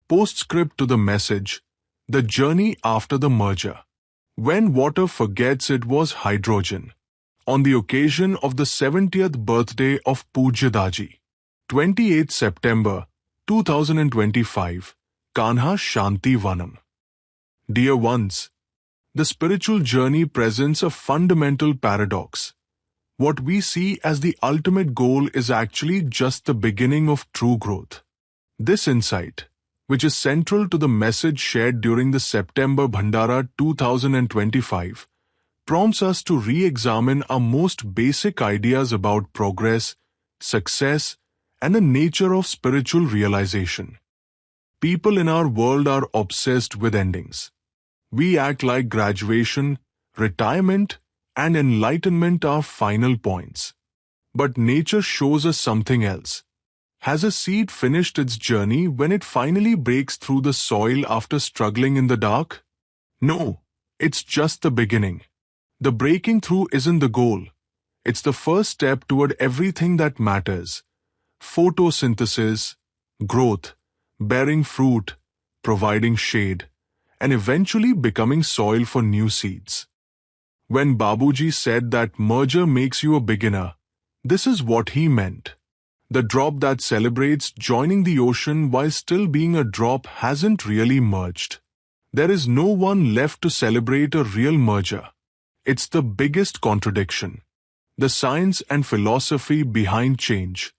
Postscript to the message, the journey after the merger. When water forgets it was hydrogen. On the occasion of the 70th birthday of Pujya Daaji, 28 September 2025, Kanha Shanti Vanam. Dear ones, the spiritual journey presents a fundamental paradox. What we see as the ultimate goal is actually just the beginning of true growth. This insight, which is central to the message shared during the September Bhandara 2025, prompts us to re-examine our most basic ideas about progress, success, and the nature of spiritual realization. People in our world are obsessed with endings. We act like graduation, retirement, and enlightenment are final points. But nature shows us something else. Has a seed finished its journey when it finally breaks through the soil after struggling in the dark? No, it's just the beginning. The breaking through isn't the goal. It's the first step toward everything that matters. Photosynthesis, growth, bearing fruit, providing shade, and eventually becoming soil for new seeds. When Babuji said that merger makes you a beginner, this is what he meant. The drop that celebrates joining the ocean while still being a drop hasn't really merged. There is no one left to celebrate a real merger. It's the biggest contradiction. The science and philosophy behind change.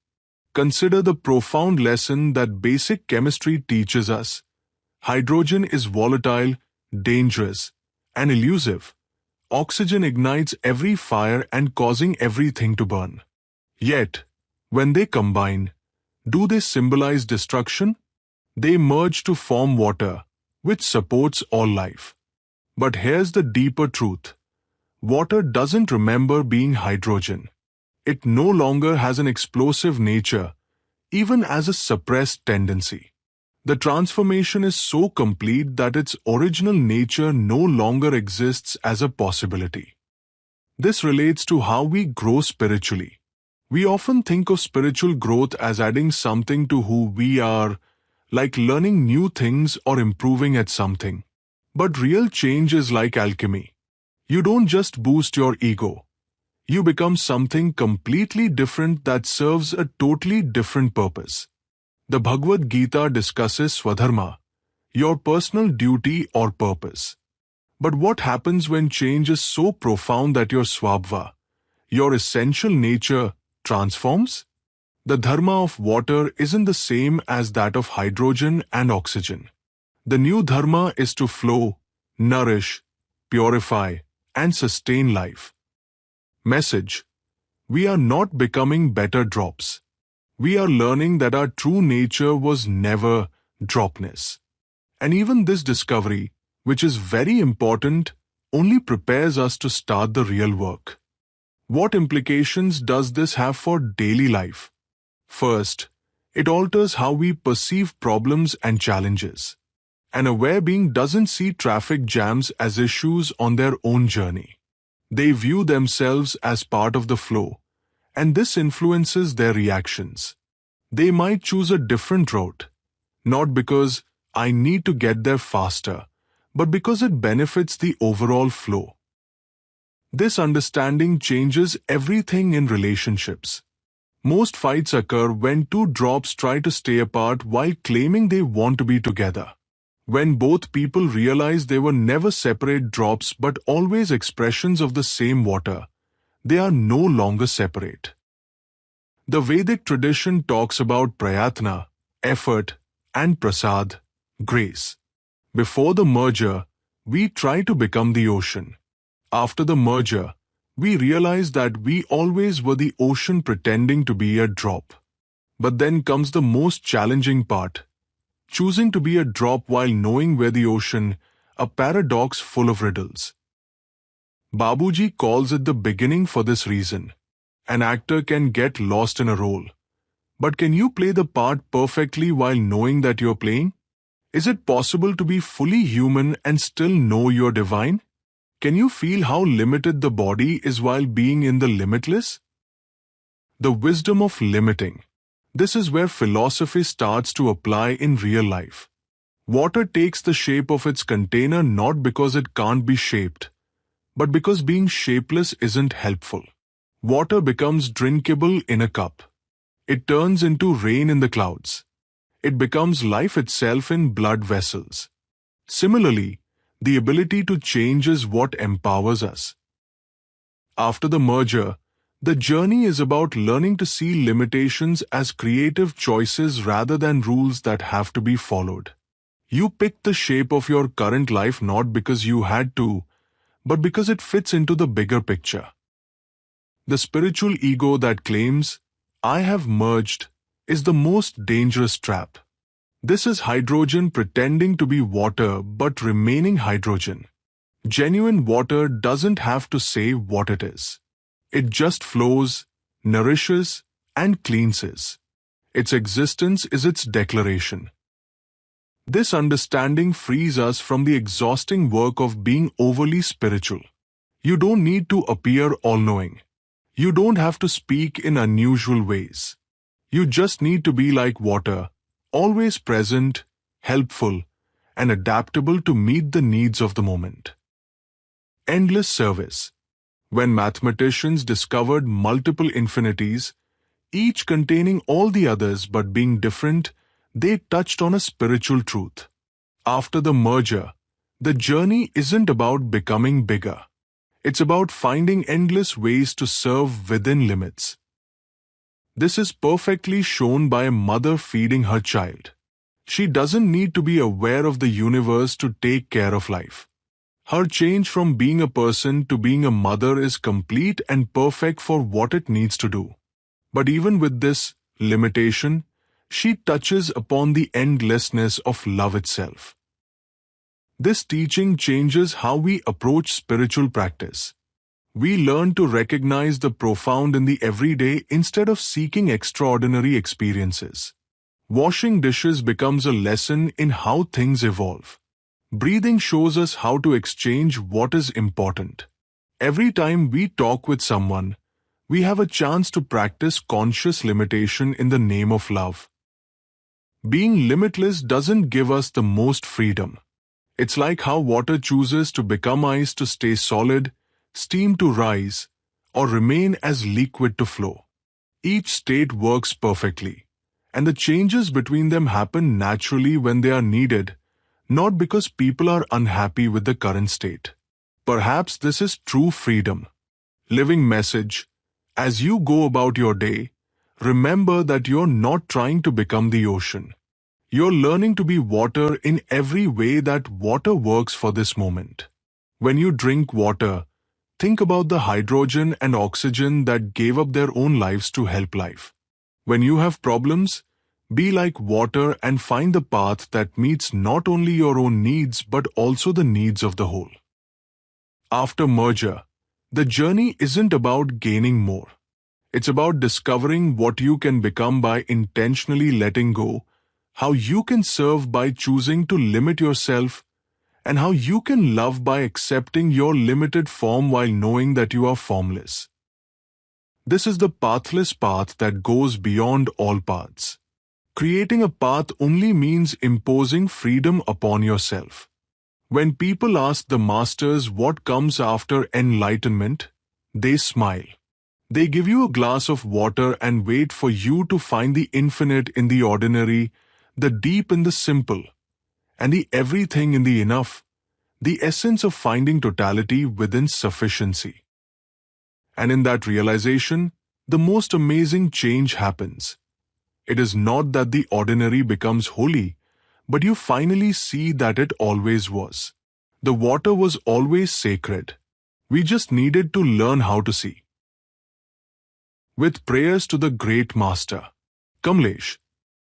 Consider the profound lesson that basic chemistry teaches us. Hydrogen is volatile, dangerous, and elusive. Oxygen ignites every fire and causing everything to burn. Yet, when they combine, do they symbolize destruction? They merge to form water, which supports all life. But here's the deeper truth. Water doesn't remember being hydrogen. It no longer has an explosive nature, even as a suppressed tendency. The transformation is so complete that its original nature no longer exists as a possibility. This relates to how we grow spiritually. We often think of spiritual growth as adding something to who we are, like learning new things or improving at something. But real change is like alchemy. You don't just boost your ego. You become something completely different that serves a totally different purpose. The Bhagavad Gita discusses Swadharma, your personal duty or purpose. But what happens when change is so profound that your Swabhava, your essential nature, transforms? The dharma of water isn't the same as that of hydrogen and oxygen. The new dharma is to flow, nourish, purify, and sustain life. Message: we are not becoming better drops. We are learning that our true nature was never dropness. And even this discovery, which is very important, only prepares us to start the real work. What implications does this have for daily life? First, it alters how we perceive problems and challenges. An aware being doesn't see traffic jams as issues on their own journey. They view themselves as part of the flow, and this influences their reactions. They might choose a different route, not because I need to get there faster, but because it benefits the overall flow. This understanding changes everything in relationships. Most fights occur when two drops try to stay apart while claiming they want to be together. When both people realize they were never separate drops but always expressions of the same water, they are no longer separate. The Vedic tradition talks about prayatna, effort, and prasad, grace. Before the merger, we try to become the ocean. After the merger, we realize that we always were the ocean pretending to be a drop. But then comes the most challenging part. Choosing to be a drop while knowing we're the ocean, a paradox full of riddles. Babuji calls it the beginning for this reason. An actor can get lost in a role. But can you play the part perfectly while knowing that you're playing? Is it possible to be fully human and still know you're divine? Can you feel how limited the body is while being in the limitless? The wisdom of limiting. This is where philosophy starts to apply in real life. Water takes the shape of its container not because it can't be shaped, but because being shapeless isn't helpful. Water becomes drinkable in a cup. It turns into rain in the clouds. It becomes life itself in blood vessels. Similarly, the ability to change is what empowers us. After the merger, the journey is about learning to see limitations as creative choices rather than rules that have to be followed. You pick the shape of your current life not because you had to, but because it fits into the bigger picture. The spiritual ego that claims, "I have merged," is the most dangerous trap. This is hydrogen pretending to be water but remaining hydrogen. Genuine water doesn't have to say what it is. It just flows, nourishes, and cleanses. Its existence is its declaration. This understanding frees us from the exhausting work of being overly spiritual. You don't need to appear all-knowing. You don't have to speak in unusual ways. You just need to be like water, always present, helpful, and adaptable to meet the needs of the moment. Endless service. When mathematicians discovered multiple infinities, each containing all the others but being different, they touched on a spiritual truth. After the merger, the journey isn't about becoming bigger. It's about finding endless ways to serve within limits. This is perfectly shown by a mother feeding her child. She doesn't need to be aware of the universe to take care of life. Her change from being a person to being a mother is complete and perfect for what it needs to do. But even with this limitation, she touches upon the endlessness of love itself. This teaching changes how we approach spiritual practice. We learn to recognize the profound in the everyday instead of seeking extraordinary experiences. Washing dishes becomes a lesson in how things evolve. Breathing shows us how to exchange what is important. Every time we talk with someone, we have a chance to practice conscious limitation in the name of love. Being limitless doesn't give us the most freedom. It's like how water chooses to become ice to stay solid, steam to rise, or remain as liquid to flow. Each state works perfectly, and the changes between them happen naturally when they are needed, not because people are unhappy with the current state. Perhaps this is true freedom. Living message: as you go about your day, remember that you're not trying to become the ocean. You're learning to be water in every way that water works for this moment. When you drink water, think about the hydrogen and oxygen that gave up their own lives to help life. When you have problems, be like water and find the path that meets not only your own needs but also the needs of the whole. After merger, the journey isn't about gaining more. It's about discovering what you can become by intentionally letting go, how you can serve by choosing to limit yourself, and how you can love by accepting your limited form while knowing that you are formless. This is the pathless path that goes beyond all paths. Creating a path only means imposing freedom upon yourself. When people ask the masters what comes after enlightenment, they smile. They give you a glass of water and wait for you to find the infinite in the ordinary, the deep in the simple, and the everything in the enough, the essence of finding totality within sufficiency. And in that realization, the most amazing change happens. It is not that the ordinary becomes holy, but you finally see that it always was. The water was always sacred. We just needed to learn how to see. With prayers to the Great Master. Kamlesh.